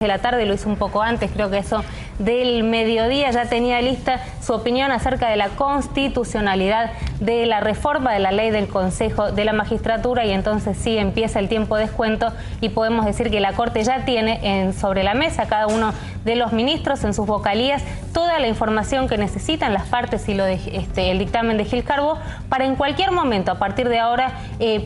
de la tarde, lo hizo un poco antes, creo que eso del mediodía ya tenía lista su opinión acerca de la constitucionalidad de la reforma de la ley del Consejo de la Magistratura, y entonces sí empieza el tiempo de descuento y podemos decir que la Corte ya tiene sobre la mesa cada uno de los ministros en sus vocalías toda la información que necesitan las partes y el dictamen de Gil Carbó para en cualquier momento a partir de ahora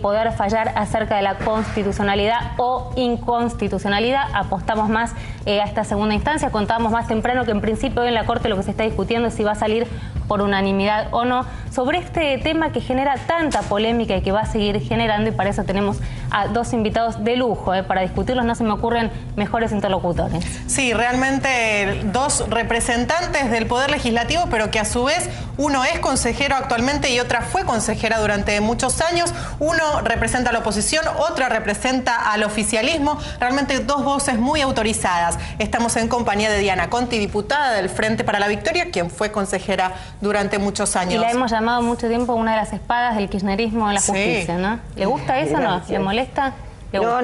poder fallar acerca de la constitucionalidad o inconstitucionalidad. Apostamos más a esta segunda instancia. Contábamos más temprano que en principio hoy en la Corte lo que se está discutiendo es si va a salir por unanimidad o no sobre este tema que genera tanta polémica y que va a seguir generando, y para eso tenemos a dos invitados de lujo para discutirlos. No se me ocurren mejores interlocutores. Sí, realmente dos representantes del Poder Legislativo, pero que a su vez uno es consejero actualmente y otra fue consejera durante muchos años. Uno representa a la oposición, otra representa al oficialismo. Realmente dos voces muy autorizadas. Estamos en compañía de Diana Conti, diputada del Frente para la Victoria, quien fue consejera durante muchos años. Y la hemos llamado mucho tiempo una de las espadas del kirchnerismo en la justicia, ¿no? ¿Le gusta eso o no? ¿Le molesta? No,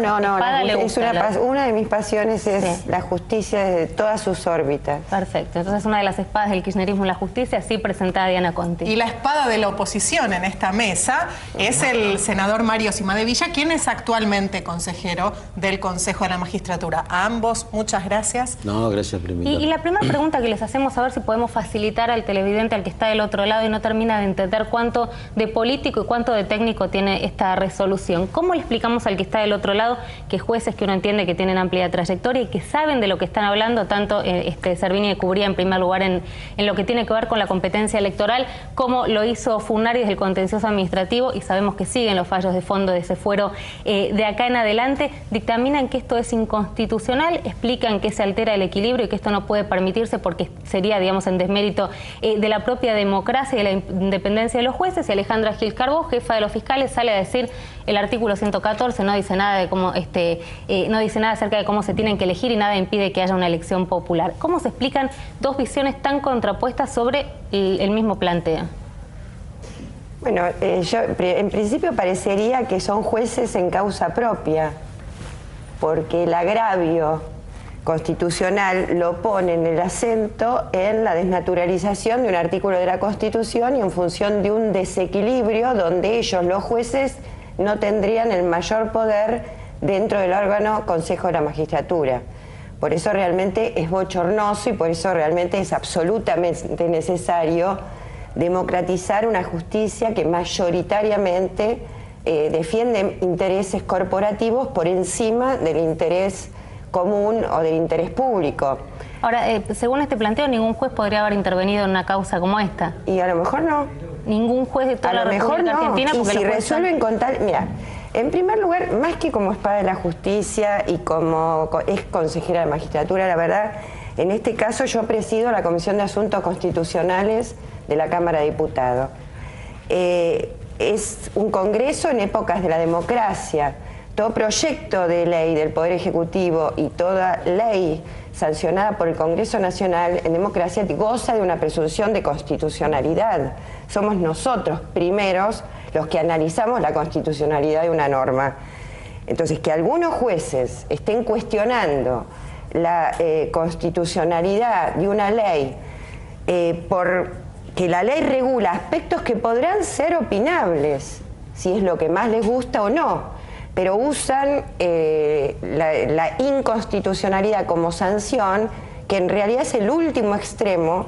una de mis pasiones es la justicia desde todas sus órbitas. Perfecto, entonces una de las espadas del kirchnerismo en la justicia, así presentada Diana Conti. Y la espada de la oposición en esta mesa es el senador Mario Cimadevilla, quien es actualmente consejero del Consejo de la Magistratura. A ambos, muchas gracias. No, gracias por invitarme. Y la primera pregunta que les hacemos, a ver si podemos facilitar al televidente, al que está del otro lado y no termina de entender cuánto de político y cuánto de técnico tiene esta resolución. ¿Cómo le explicamos al que está del otro lado que jueces que uno entiende que tienen amplia trayectoria y que saben de lo que están hablando, tanto Servini de Cubría en primer lugar en lo que tiene que ver con la competencia electoral, como lo hizo Funari desde el contencioso administrativo, y sabemos que siguen los fallos de fondo de ese fuero de acá en adelante, dictaminan que esto es inconstitucional, explican que se altera el equilibrio y que esto no puede permitirse porque sería, digamos, en desmérito de la propia democracia y de la independencia de los jueces. Y Alejandra Gil Carbó, jefa de los fiscales, sale a decir el artículo 114 no dice nada de cómo no dice nada acerca de cómo se tienen que elegir y nada impide que haya una elección popular. ¿Cómo se explican dos visiones tan contrapuestas sobre el mismo planteo? Bueno, yo en principio parecería que son jueces en causa propia, porque el agravio constitucional lo pone en el acento en la desnaturalización de un artículo de la Constitución y en función de un desequilibrio donde ellos, los jueces, no tendrían el mayor poder dentro del órgano Consejo de la Magistratura. Por eso realmente es bochornoso y por eso realmente es absolutamente necesario democratizar una justicia que mayoritariamente defiende intereses corporativos por encima del interés común o del interés público. Ahora, según este planteo, ningún juez podría haber intervenido en una causa como esta. Y a lo mejor no. Ningún juez de toda la República Argentina. Y si resuelven con tal... Mira, en primer lugar, más que como espada de la justicia y como es consejera de magistratura, la verdad, en este caso yo presido la Comisión de Asuntos Constitucionales de la Cámara de Diputados. Es un congreso en épocas de la democracia. Todo proyecto de ley del Poder Ejecutivo y toda ley sancionada por el Congreso Nacional en democracia goza de una presunción de constitucionalidad. Somos nosotros primeros los que analizamos la constitucionalidad de una norma. Entonces, que algunos jueces estén cuestionando la constitucionalidad de una ley porque la ley regula aspectos que podrán ser opinables, si es lo que más les gusta o no, pero usan la inconstitucionalidad como sanción, que en realidad es el último extremo,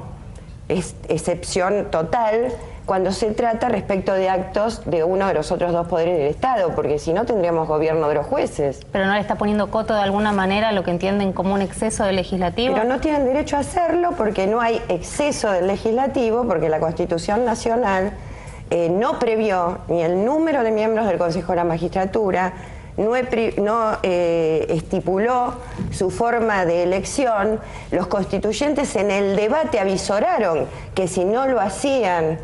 es excepción total, cuando se trata respecto de actos de uno de los otros dos poderes del Estado, porque si no tendríamos gobierno de los jueces. ¿Pero no le está poniendo coto de alguna manera a lo que entienden como un exceso del legislativo? Pero no tienen derecho a hacerlo porque no hay exceso del legislativo, porque la Constitución Nacional no previó ni el número de miembros del Consejo de la Magistratura, no estipuló su forma de elección. Los constituyentes en el debate avisoraron que si no lo hacían,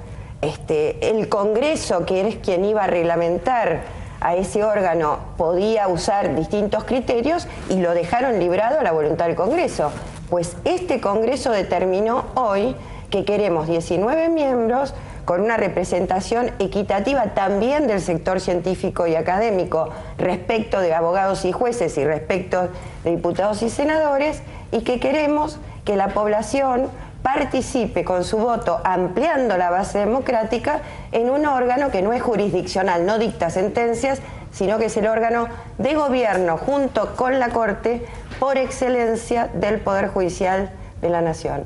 el Congreso, que es quien iba a reglamentar a ese órgano, podía usar distintos criterios y lo dejaron librado a la voluntad del Congreso. Pues este Congreso determinó hoy que queremos 19 miembros con una representación equitativa también del sector científico y académico respecto de abogados y jueces y respecto de diputados y senadores, y que queremos que la población participe con su voto, ampliando la base democrática, en un órgano que no es jurisdiccional, no dicta sentencias, sino que es el órgano de gobierno junto con la Corte por excelencia del Poder Judicial de la Nación.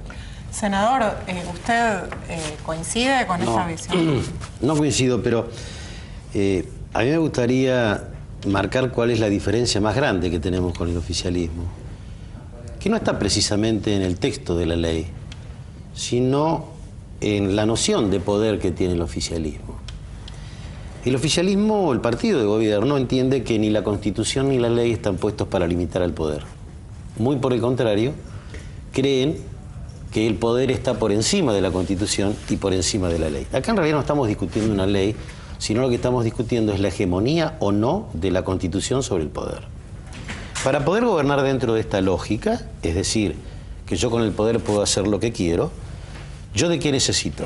Senador, ¿usted coincide con esta visión? No coincido, pero a mí me gustaría marcar cuál es la diferencia más grande que tenemos con el oficialismo, que no está precisamente en el texto de la ley, sino en la noción de poder que tiene el oficialismo. El oficialismo, el partido de gobierno, entiende que ni la Constitución ni la ley están puestos para limitar al poder. Muy por el contrario, creen que el poder está por encima de la Constitución y por encima de la ley. Acá en realidad no estamos discutiendo una ley, sino lo que estamos discutiendo es la hegemonía o no de la Constitución sobre el poder. Para poder gobernar dentro de esta lógica, es decir, que yo con el poder puedo hacer lo que quiero, ¿yo de qué necesito?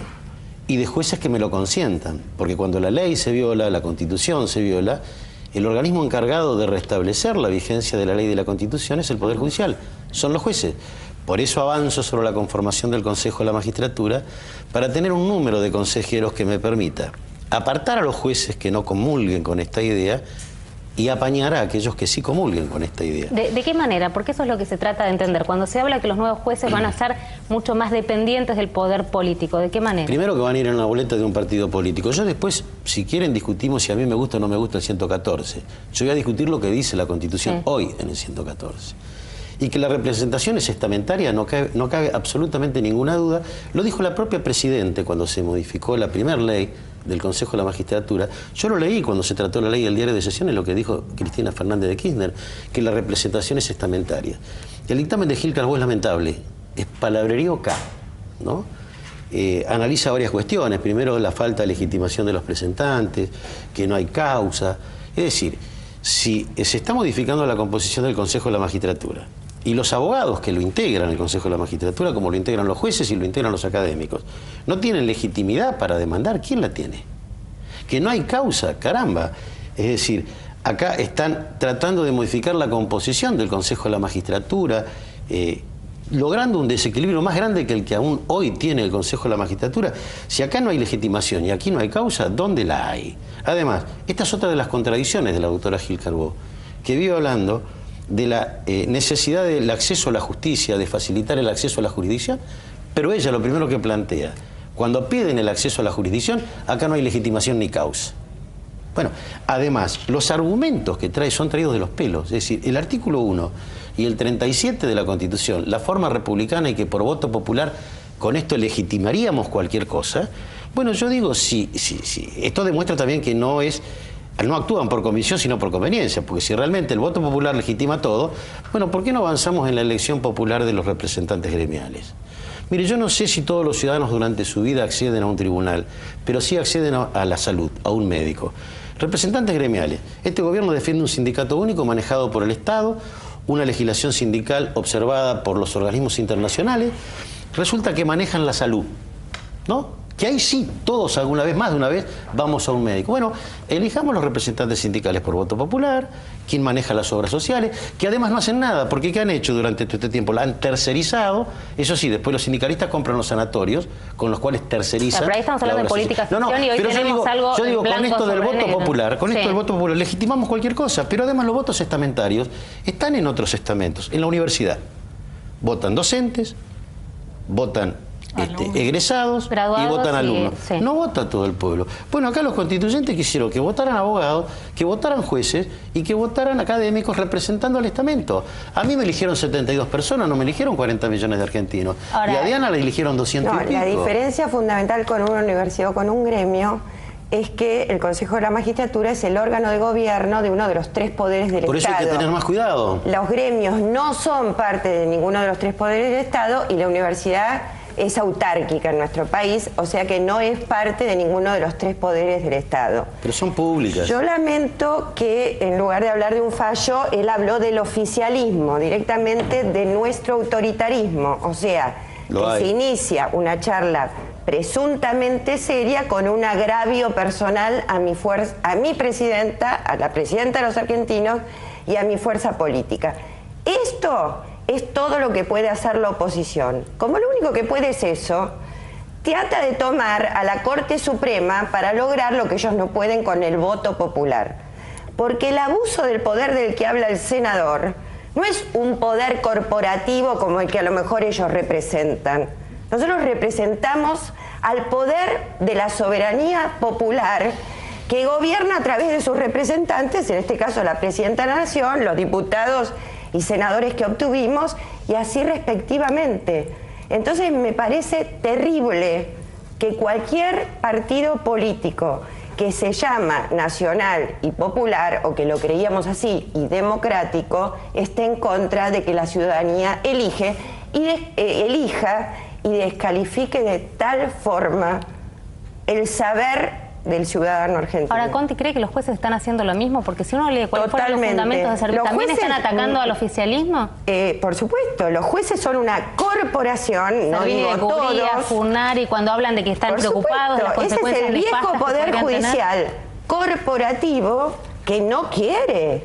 Y de jueces que me lo consientan, porque cuando la ley se viola, la Constitución se viola, el organismo encargado de restablecer la vigencia de la ley y de la Constitución es el Poder Judicial, son los jueces. Por eso avanzo sobre la conformación del Consejo de la Magistratura, para tener un número de consejeros que me permita apartar a los jueces que no comulguen con esta idea y apañar a aquellos que sí comulguen con esta idea. ¿De qué manera? Porque eso es lo que se trata de entender. Cuando se habla que los nuevos jueces van a ser mucho más dependientes del poder político, ¿de qué manera? Primero, que van a ir en la boleta de un partido político. Yo después, si quieren, discutimos si a mí me gusta o no me gusta el 114. Yo voy a discutir lo que dice la Constitución hoy en el 114. Y que la representación es estamentaria, no cabe absolutamente ninguna duda. Lo dijo la propia Presidente cuando se modificó la primera ley del Consejo de la Magistratura. Yo lo leí cuando se trató la ley del diario de sesiones, lo que dijo Cristina Fernández de Kirchner, que la representación es estamentaria. El dictamen de Gil Carbó es lamentable, es palabrerío K, ¿no? Analiza varias cuestiones. Primero, la falta de legitimación de los presentantes, que no hay causa. Es decir, si se está modificando la composición del Consejo de la Magistratura, y los abogados que lo integran el Consejo de la Magistratura, como lo integran los jueces y lo integran los académicos, no tienen legitimidad para demandar, ¿quién la tiene? Que no hay causa, caramba. Es decir, acá están tratando de modificar la composición del Consejo de la Magistratura, logrando un desequilibrio más grande que el que aún hoy tiene el Consejo de la Magistratura. Si acá no hay legitimación y aquí no hay causa, ¿dónde la hay? Además, esta es otra de las contradicciones de la doctora Gil Carbó, que vive hablando de la necesidad del acceso a la justicia, de facilitar el acceso a la jurisdicción, pero ella lo primero que plantea, cuando piden el acceso a la jurisdicción, acá no hay legitimación ni causa. Bueno, además, los argumentos que trae son traídos de los pelos, es decir, el artículo 1 y el 37 de la Constitución, la forma republicana y que por voto popular con esto legitimaríamos cualquier cosa. Bueno, yo digo, sí. Esto demuestra también que no actúan por convicción sino por conveniencia, porque si realmente el voto popular legitima todo, bueno, ¿por qué no avanzamos en la elección popular de los representantes gremiales? Mire, yo no sé si todos los ciudadanos durante su vida acceden a un tribunal, pero sí acceden a la salud, a un médico. Representantes gremiales. Este gobierno defiende un sindicato único manejado por el Estado, una legislación sindical observada por los organismos internacionales. Resulta que manejan la salud, ¿no? Que ahí sí, todos alguna vez, más de una vez, vamos a un médico. Bueno, elijamos los representantes sindicales por voto popular, quien maneja las obras sociales, que además no hacen nada, porque ¿qué han hecho durante todo este tiempo? La han tercerizado. Eso sí, después los sindicalistas compran los sanatorios, con los cuales tercerizan. Pero ahí estamos hablando de política ficción y hoy pero tenemos algo yo digo, con esto del voto popular, esto del voto popular, legitimamos cualquier cosa, pero además los votos estamentarios están en otros estamentos. En la universidad votan docentes, votan egresados, graduados, y votan alumnos. Sí. No vota todo el pueblo. Bueno, acá los constituyentes quisieron que votaran abogados, que votaran jueces y que votaran académicos representando al estamento. A mí me eligieron 72 personas, no me eligieron 40 millones de argentinos. Ahora, y a Diana le eligieron 200 y pico. La diferencia fundamental con una universidad o con un gremio es que el Consejo de la Magistratura es el órgano de gobierno de uno de los tres poderes del Estado. Por eso hay que tener más cuidado. Los gremios no son parte de ninguno de los tres poderes del Estado y la universidad es autárquica en nuestro país, o sea que no es parte de ninguno de los tres poderes del Estado. Pero son públicas. Yo lamento que en lugar de hablar de un fallo, él habló del oficialismo, directamente de nuestro autoritarismo, o sea, que se inicia una charla presuntamente seria con un agravio personal a mi presidenta, a la presidenta de los argentinos y a mi fuerza política. Esto es todo lo que puede hacer la oposición. Como lo único que puede es eso, trata de tomar a la Corte Suprema para lograr lo que ellos no pueden con el voto popular. Porque el abuso del poder del que habla el senador no es un poder corporativo como el que a lo mejor ellos representan. Nosotros representamos al poder de la soberanía popular que gobierna a través de sus representantes, en este caso la Presidenta de la Nación, los diputados y senadores que obtuvimos, y así respectivamente. Entonces me parece terrible que cualquier partido político que se llama nacional y popular, o que lo creíamos así, y democrático, esté en contra de que la ciudadanía elija y descalifique de tal forma el saber del ciudadano argentino. Ahora, Conti, ¿cree que los jueces están haciendo lo mismo? Porque si uno lee cuáles fueron los fundamentos de servicio, ¿también están atacando al oficialismo? Por supuesto, los jueces son una corporación, no digo todos. Funar, y cuando hablan de que están preocupados de las consecuencias. Ese es el viejo poder judicial corporativo que no quiere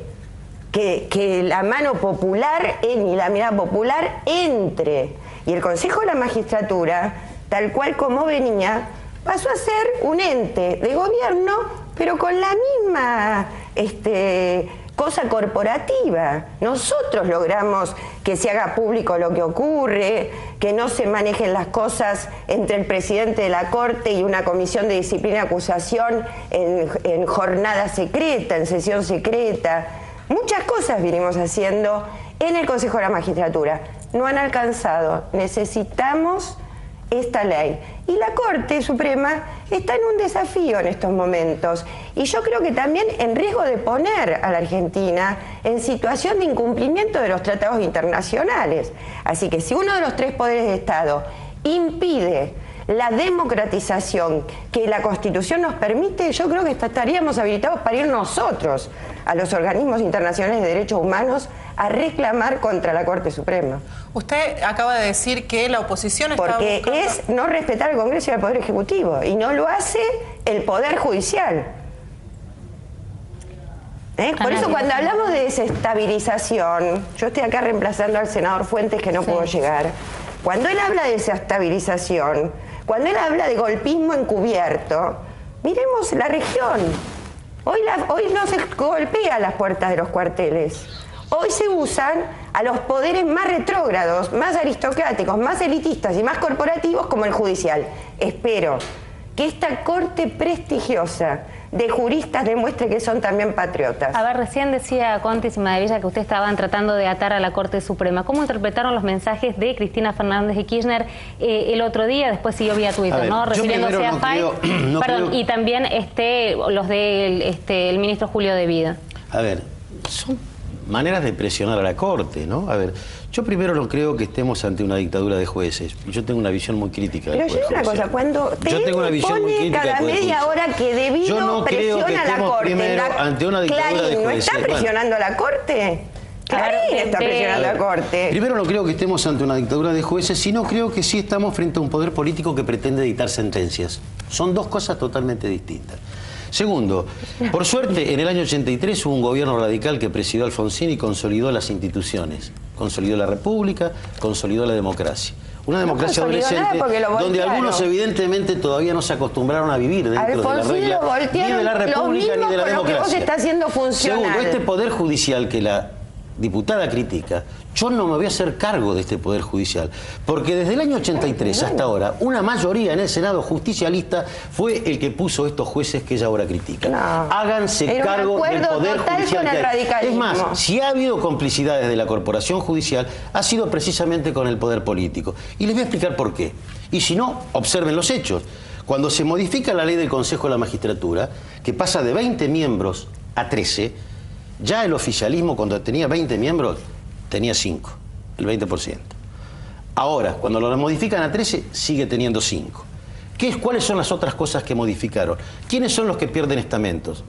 que la mano popular ni la mirada popular entre. Y el Consejo de la Magistratura, tal cual como venía, pasó a ser un ente de gobierno, pero con la misma cosa corporativa. Nosotros logramos que se haga público lo que ocurre, que no se manejen las cosas entre el presidente de la Corte y una comisión de disciplina y acusación en jornada secreta, en sesión secreta. Muchas cosas vinimos haciendo en el Consejo de la Magistratura. No han alcanzado. Necesitamos esta ley. Y la Corte Suprema está en un desafío en estos momentos. Y yo creo que también en riesgo de poner a la Argentina en situación de incumplimiento de los tratados internacionales. Así que si uno de los tres poderes de Estado impide la democratización que la Constitución nos permite, yo creo que estaríamos habilitados para ir nosotros a los organismos internacionales de derechos humanos a reclamar contra la Corte Suprema. Usted acaba de decir que la oposición está porque buscando... es no respetar al Congreso y al Poder Ejecutivo, y no lo hace el Poder Judicial. Por eso cuando hablamos de desestabilización, yo estoy acá reemplazando al senador Fuentes, que no pudo llegar. Cuando él habla de desestabilización, cuando él habla de golpismo encubierto, miremos la región. Hoy no se golpea las puertas de los cuarteles. Hoy se usan a los poderes más retrógrados, más aristocráticos, más elitistas y más corporativos como el judicial. Espero que esta corte prestigiosa de juristas demuestre que son también patriotas. A ver, recién decía Conti y Maravilla que ustedes estaban tratando de atar a la Corte Suprema. ¿Cómo interpretaron los mensajes de Cristina Fernández de Kirchner el otro día? Después siguió vía Twitter, ¿no? Refiriéndose a FAI. Y también los del ministro Julio de Vida. A ver, son maneras de presionar a la Corte, ¿no? A ver, yo primero no creo que estemos ante una dictadura de jueces. Yo tengo una visión muy crítica del Pero yo Poder una Judicial. cosa, cuando pone cada media hora que debido no presiona a la Corte, ante una dictadura Clarín, de ¿no jueces? está presionando a la Corte? Clarín está presionando a la Corte. Primero no creo que estemos ante una dictadura de jueces, sino creo que sí estamos frente a un poder político que pretende dictar sentencias. Son dos cosas totalmente distintas. Segundo, por suerte, en el año 83 hubo un gobierno radical que presidió Alfonsín y consolidó las instituciones. Consolidó la República, consolidó la democracia. Una democracia adolescente donde algunos evidentemente todavía no se acostumbraron a vivir dentro de la regla ni de la República ni de la democracia. Vos está haciendo funcional. Segundo, este poder judicial que la diputada critica, yo no me voy a hacer cargo de este poder judicial, porque desde el año 83 hasta ahora, una mayoría en el Senado justicialista fue el que puso estos jueces que ella ahora critica. Háganse cargo del poder judicial que hay. Es más, si ha habido complicidades de la corporación judicial, ha sido precisamente con el poder político. Y les voy a explicar por qué. Y si no, observen los hechos. Cuando se modifica la ley del Consejo de la Magistratura, que pasa de 20 miembros a 13, ya el oficialismo, cuando tenía 20 miembros, tenía 5, el 20%. Ahora, cuando lo modifican a 13, sigue teniendo 5. ¿Cuáles son las otras cosas que modificaron? ¿Quiénes son los que pierden estamentos?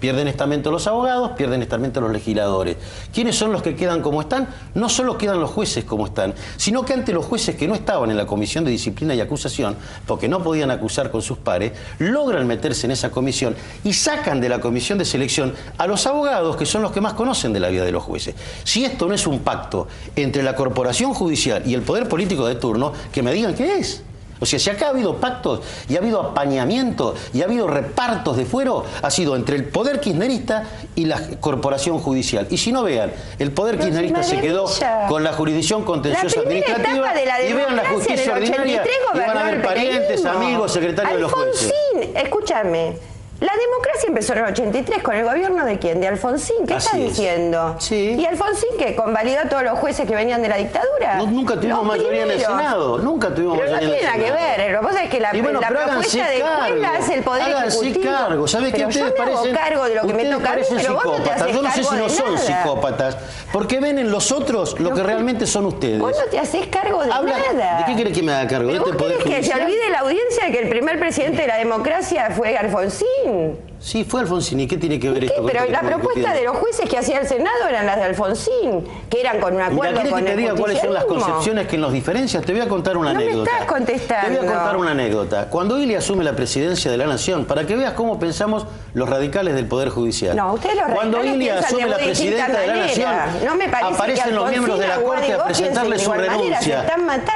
Pierden estamento los abogados, pierden estamento los legisladores. ¿Quiénes son los que quedan como están? No solo quedan los jueces como están, sino que ante los jueces que no estaban en la Comisión de Disciplina y Acusación, porque no podían acusar con sus pares, logran meterse en esa comisión y sacan de la comisión de selección a los abogados, que son los que más conocen de la vida de los jueces. Si esto no es un pacto entre la corporación judicial y el poder político de turno, que me digan qué es. O sea, si acá ha habido pactos y ha habido apañamiento y ha habido repartos de fuero, ha sido entre el poder kirchnerista y la corporación judicial. Y si no, vean, el poder kirchnerista se quedó con la jurisdicción contenciosa administrativa y vean la justicia ordinaria y van a ver parientes, amigos, secretarios de los jueces. Alfonsín, escúchame. La democracia empezó en el 83 con el gobierno de ¿quién? De Alfonsín. ¿Qué estás diciendo? Sí. ¿Y Alfonsín que convalidó a todos los jueces que venían de la dictadura? Nunca tuvimos mayoría en el Senado. Nunca tuvimos mayoría en el Senado. Pero no tiene nada que ver. Lo que pasa es que la propuesta de juez la hace el Poder Ejecutivo. Cargo. ¿Sabes qué? Ustedes yo me hago cargo de lo que me toca a mí, pero vos no te haces Yo no sé si no son psicópatas. Porque ven en los otros lo que realmente son ustedes. Vos no te haces cargo de nada. ¿De qué querés que me haga cargo? ¿Pero vos querés que se olvide la audiencia de que el primer presidente de la democracia fue Alfonsín? Sí, fue Alfonsín. ¿Y qué tiene que ver esto? Pero la propuesta de los jueces que hacía el Senado eran las de Alfonsín, que eran con un acuerdo con el te diga cuáles son las concepciones que nos diferencian? Te voy a contar una anécdota. No me estás contestando. Te voy a contar una anécdota. Cuando Ilia asume la presidencia de la Nación, para que veas cómo pensamos los radicales del Poder Judicial. No, ustedes los radicales Cuando Ilia asume la presidencia de la Nación, no me parece aparecen los miembros de la Corte a presentarle su renuncia.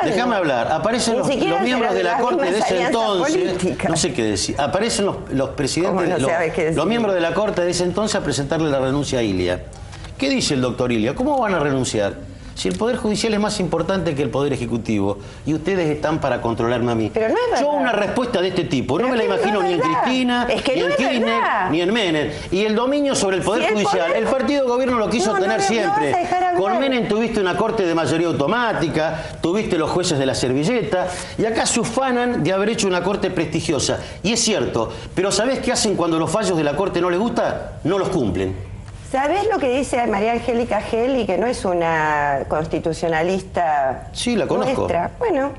Déjame hablar. Aparecen los miembros de la Corte de ese entonces. No sé qué decir. Aparecen los presidentes, los miembros de la Corte de ese entonces a presentarle la renuncia a Ilia. ¿Qué dice el doctor Ilia? ¿Cómo van a renunciar? Si el Poder Judicial es más importante que el Poder Ejecutivo y ustedes están para controlarme a mí. Pero no es verdad. Yo una respuesta de este tipo no me la imagino ni en Cristina, ni en Kirchner, ni en Menem. Y el dominio sobre el Poder Judicial, el partido de gobierno lo quiso tener siempre. Con Menem tuviste una corte de mayoría automática, tuviste los jueces de la servilleta, y acá se ufanan de haber hecho una corte prestigiosa. Y es cierto, pero ¿sabés qué hacen cuando los fallos de la corte no les gusta? No los cumplen. ¿Sabés lo que dice María Angélica Gelli, que no es una constitucionalista? Sí, la conozco. Nuestra? Bueno,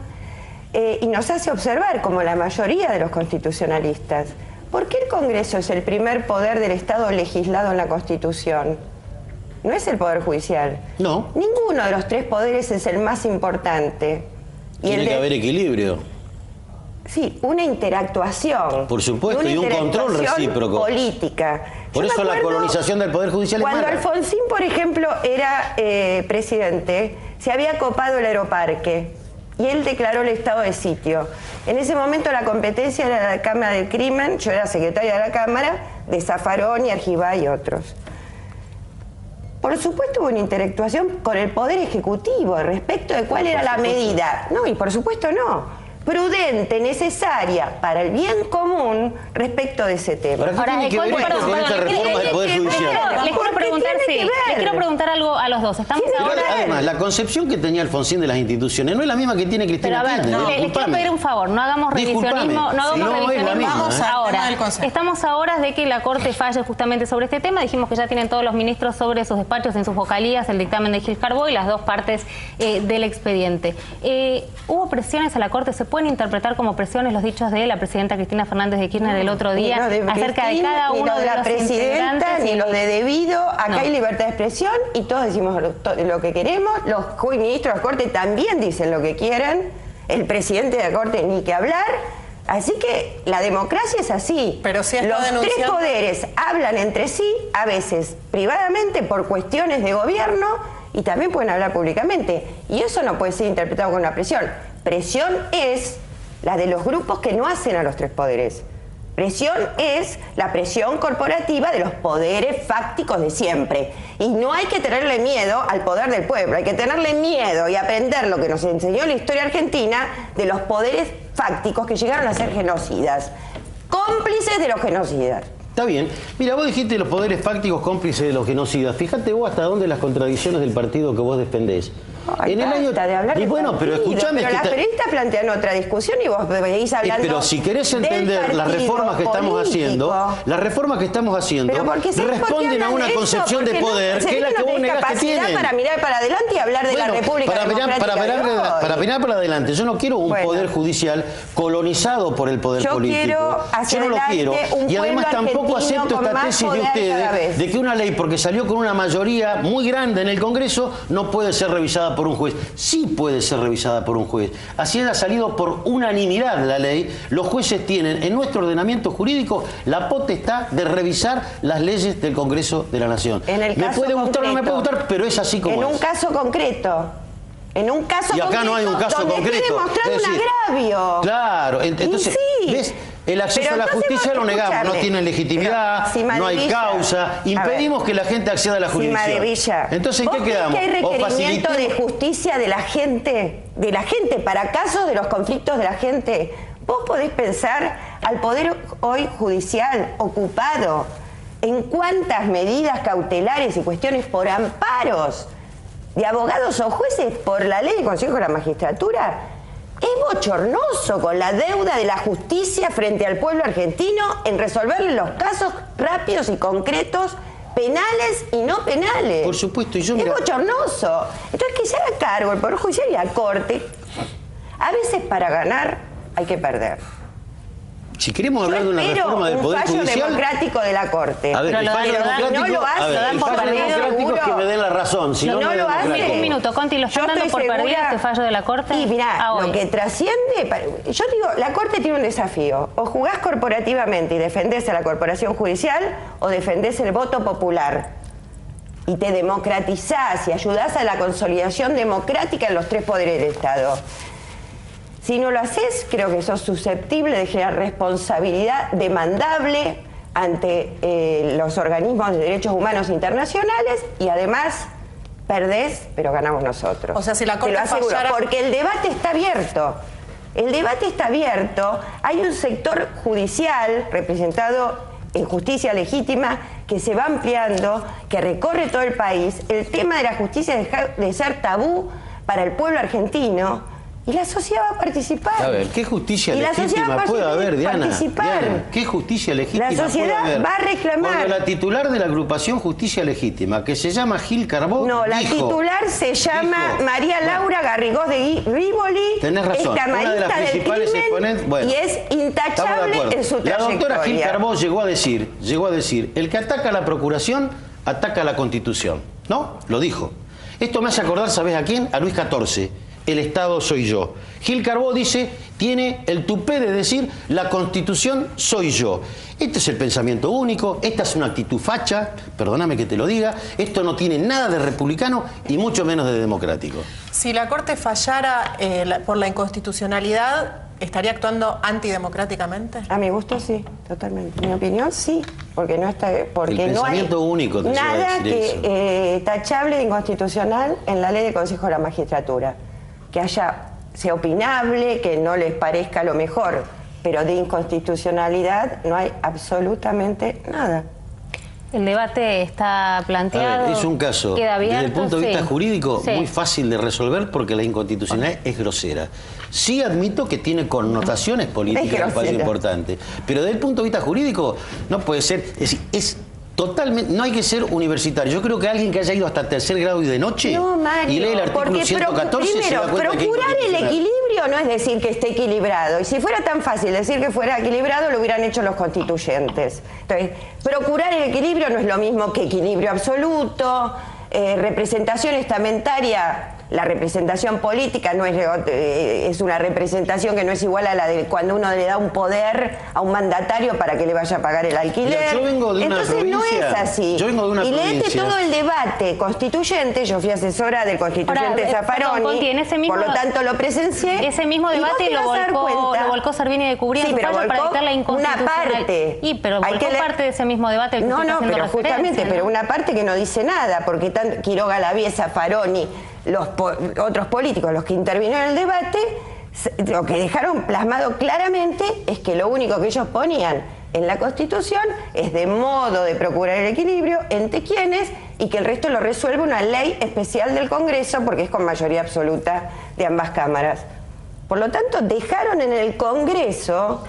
y nos hace observar, como la mayoría de los constitucionalistas, ¿por qué el Congreso es el primer poder del Estado legislado en la Constitución? No es el Poder Judicial. No. Ninguno de los tres poderes es el más importante. Tiene que haber equilibrio. Sí, una interactuación. Por supuesto, y un control recíproco. Política. Por eso la colonización del Poder Judicial es mala. Cuando Alfonsín, por ejemplo, era presidente, se había copado el Aeroparque y él declaró el estado de sitio. En ese momento la competencia era la Cámara del Crimen, yo era secretaria de la Cámara, de Zaffaroni, Argibay y otros. Por supuesto hubo una interactuación con el Poder Ejecutivo respecto de cuál era la medida. No, y por supuesto no. Prudente, necesaria para el bien común respecto de ese tema. Ahora, ¿qué tiene que ver esto con esta reforma del Poder Judicial? Les quiero preguntar algo a los dos. Estamos ahora... Además, la concepción que tenía Alfonsín de las instituciones no es la misma que tiene Cristina Kirchner. Les quiero pedir un favor, no hagamos revisionismo. Ahora, estamos a horas de que la Corte falle justamente sobre este tema. Dijimos que ya tienen todos los ministros sobre sus despachos, en sus vocalías, el dictamen de Gil Carbó y las dos partes del expediente. ¿Hubo presiones a la Corte? ¿Se pueden interpretar como presiones los dichos de la presidenta Cristina Fernández de Kirchner el otro día acerca de cada uno de la los presidenta, ni los de debido? Acá hay libertad de expresión y todos decimos lo que queremos. Los ministros de la Corte también dicen lo que quieren. El presidente de la Corte ni que hablar. Así que la democracia es así. Pero si los tres poderes hablan entre sí, a veces privadamente por cuestiones de gobierno, y también pueden hablar públicamente. Y eso no puede ser interpretado como una presión. Presión es la de los grupos que no hacen a los tres poderes. Presión es la presión corporativa de los poderes fácticos de siempre. Y no hay que tenerle miedo al poder del pueblo, hay que tenerle miedo y aprender lo que nos enseñó la historia argentina de los poderes fácticos que llegaron a ser genocidas, cómplices de los genocidas. Está bien. Mira, vos dijiste los poderes fácticos cómplices de los genocidas. Fíjate vos hasta dónde las contradicciones del partido que vos defendés. Ay, en el año... de hablar y bueno, pero escúchame... Pero las periodistas plantean otra discusión y vos seguís hablando... Pero si querés entender las reformas que estamos haciendo, responden a una concepción de poder que es la que vos negás que tienen. Para mirar para adelante y hablar de la República Democrática para mirar para adelante. Yo no quiero un poder judicial colonizado por el poder político. Yo no lo quiero. Y además tampoco acepto esta tesis de ustedes de que una ley, porque salió con una mayoría muy grande en el Congreso, no puede ser revisada por un juez. Sí puede ser revisada por un juez. Así haya salido por unanimidad la ley, los jueces tienen en nuestro ordenamiento jurídico la potestad de revisar las leyes del Congreso de la Nación. Me puede gustar o no me puede gustar, pero es así como es. En un caso concreto. En un caso concreto. Y acá no hay un caso concreto. Está demostrado un agravio. Claro, entonces, ¿ves? El acceso a la justicia lo negamos, no tiene legitimidad, no hay causa, impedimos que la gente acceda a la jurisdicción. Entonces, ¿en qué quedamos? ¿Que hay requerimiento de justicia de la gente para casos de los conflictos de la gente? Vos podés pensar al Poder hoy judicial ocupado en cuántas medidas cautelares y cuestiones por amparos de abogados o jueces por la ley del Consejo de la Magistratura. Es bochornoso con la deuda de la justicia frente al pueblo argentino en resolverle los casos rápidos y concretos, penales y no penales. Por supuesto. Es bochornoso. Entonces, que se haga cargo el Poder Judicial y la Corte. A veces para ganar hay que perder. Si queremos hablar de una reforma del Poder Judicial... un fallo democrático de la Corte. A ver, el fallo democrático... No lo hace, el fallo democrático es que me den la razón. Si no lo hace. Un minuto, Conti, ¿lo están dando por perdido este fallo de la Corte? Y mirá, lo que trasciende... Yo digo, la Corte tiene un desafío. O jugás corporativamente y defendés a la corporación judicial, o defendés el voto popular. Y te democratizás y ayudás a la consolidación democrática en los tres poderes del Estado. Si no lo haces, creo que sos susceptible de generar responsabilidad demandable ante los organismos de derechos humanos internacionales y además perdés, pero ganamos nosotros. O sea, si la Corte te lo aseguro, fallara... porque el debate está abierto. El debate está abierto. Hay un sector judicial representado en justicia legítima que se va ampliando, que recorre todo el país. El tema de la justicia deja de ser tabú para el pueblo argentino. Y la sociedad va a participar. A ver, ¿qué justicia legítima puede haber, Diana? ¿Qué justicia legítima puede haber? La sociedad va a reclamar. Cuando la titular de la agrupación Justicia Legítima, que se llama Gil Carbó, no, la titular se llama María Laura Garrigós de Rivoli. Tenés razón, es una de las principales exponentes. Bueno, y es intachable en su trayectoria. La doctora Gil Carbó llegó a decir, el que ataca a la Procuración, ataca a la Constitución. ¿No? Lo dijo. Esto me hace acordar, ¿sabés a quién? A Luis XIV. El Estado soy yo. Gil Carbó dice, tiene el tupé de decir, la Constitución soy yo. Este es el pensamiento único, esta es una actitud facha, perdóname que te lo diga, esto no tiene nada de republicano y mucho menos de democrático. Si la Corte fallara por la inconstitucionalidad, ¿estaría actuando antidemocráticamente? A mi gusto sí, totalmente. En mi opinión sí, porque no está, porque el pensamiento no hay único te nada decir que tachable de inconstitucional en la ley del Consejo de la Magistratura. Que sea opinable, que no les parezca lo mejor, pero de inconstitucionalidad no hay absolutamente nada. El debate está planteado. A ver, es un caso, queda abierto, desde el punto de vista jurídico, muy fácil de resolver porque la inconstitucionalidad es grosera. Sí admito que tiene connotaciones políticas, me parece importante, pero desde el punto de vista jurídico no puede ser, es decir, es totalmente, no hay que ser universitario. Yo creo que alguien que haya ido hasta tercer grado y de noche y lee el artículo 114 primero, se da cuenta procurar el equilibrio no es decir que esté equilibrado. Y si fuera tan fácil decir que fuera equilibrado, lo hubieran hecho los constituyentes. Entonces, procurar el equilibrio no es lo mismo que equilibrio absoluto, representación estamentaria. La representación política no es una representación que no es igual a la de cuando uno le da un poder a un mandatario para que le vaya a pagar el alquiler. Mira, yo vengo de una Entonces provincia, no es así. Yo vengo de una y provincia. léete todo el debate constituyente. Yo fui asesora del constituyente Zaffaroni, Conti, por lo tanto lo presencié. Ese mismo debate lo volcó Servini de Cubría para evitar la inconstitucionalidad. Una parte. Pero volcó parte de ese mismo debate. No, pero justamente, ¿no? pero una parte que no dice nada, porque Quiroga Lavie, Zaffaroni, los otros políticos, los que intervinieron en el debate, lo que dejaron plasmado claramente es que lo único que ellos ponían en la Constitución es de modo de procurar el equilibrio entre quienes y que el resto lo resuelve una ley especial del Congreso porque es con mayoría absoluta de ambas cámaras. Por lo tanto, dejaron en el Congreso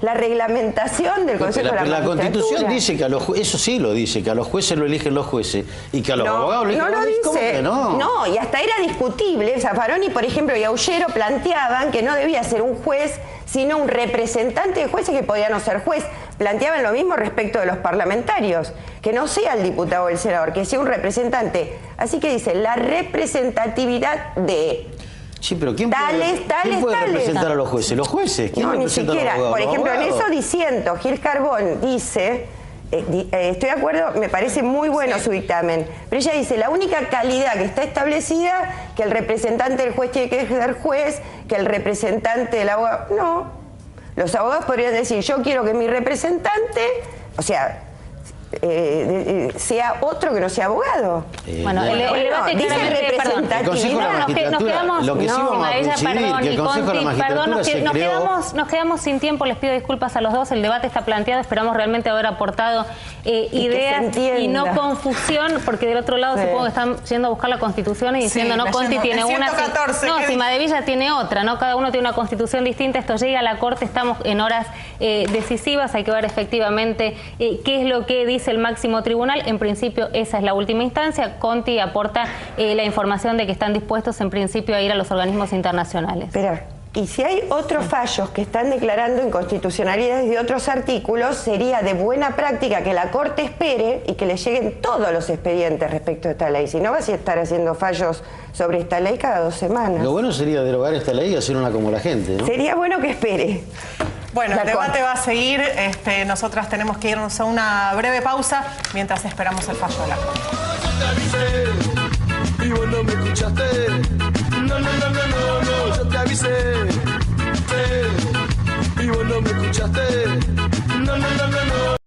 la reglamentación del Consejo de la Magistratura. La Constitución dice que a los jueces, eso sí lo dice, que a los jueces lo eligen los jueces y que a los abogados lo eligen los jueces. No lo dice. No, y hasta era discutible. Zaffaroni, por ejemplo, y Aullero planteaban que no debía ser un juez, sino un representante de jueces que podía no ser juez. Planteaban lo mismo respecto de los parlamentarios, que no sea el diputado o el senador, que sea un representante. Así que dice, la representatividad de... Sí, pero ¿quién puede representar a los jueces? ¿Los jueces? ¿Quién representa a los abogados? Por ejemplo, en eso diciendo, Gil Carbón dice, estoy de acuerdo, me parece muy bueno su dictamen, pero ella dice, la única calidad que está establecida, que el representante del juez tiene que ser juez, que el representante del abogado... No, los abogados podrían decir, yo quiero que mi representante, o sea... sea otro que no sea abogado. Bueno, el debate dice representatividad. Lo que sí vamos a coincidir, que el Consejo de la Magistratura se creó... Nos quedamos sin tiempo, les pido disculpas a los dos, el debate está planteado, esperamos realmente haber aportado ideas y no confusión, porque del otro lado supongo que están yendo a buscar la Constitución y diciendo, no, Conti tiene una... No, si Madevilla tiene otra, ¿no? Cada uno tiene una Constitución distinta, esto llega a la Corte, estamos en horas decisivas, hay que ver efectivamente qué es lo que dice el máximo tribunal. En principio esa es la última instancia. Conti aporta la información de que están dispuestos en principio a ir a los organismos internacionales. Pero, y si hay otros fallos que están declarando inconstitucionalidades de otros artículos, sería de buena práctica que la Corte espere y que le lleguen todos los expedientes respecto a esta ley. Si no, vas a estar haciendo fallos sobre esta ley cada 2 semanas. Lo bueno sería derogar esta ley y hacer una como la gente, ¿no? Sería bueno que espere. Bueno, el debate va a seguir. Nosotras tenemos que irnos a una breve pausa mientras esperamos el fallo de la Corte. Y vos no me escuchaste.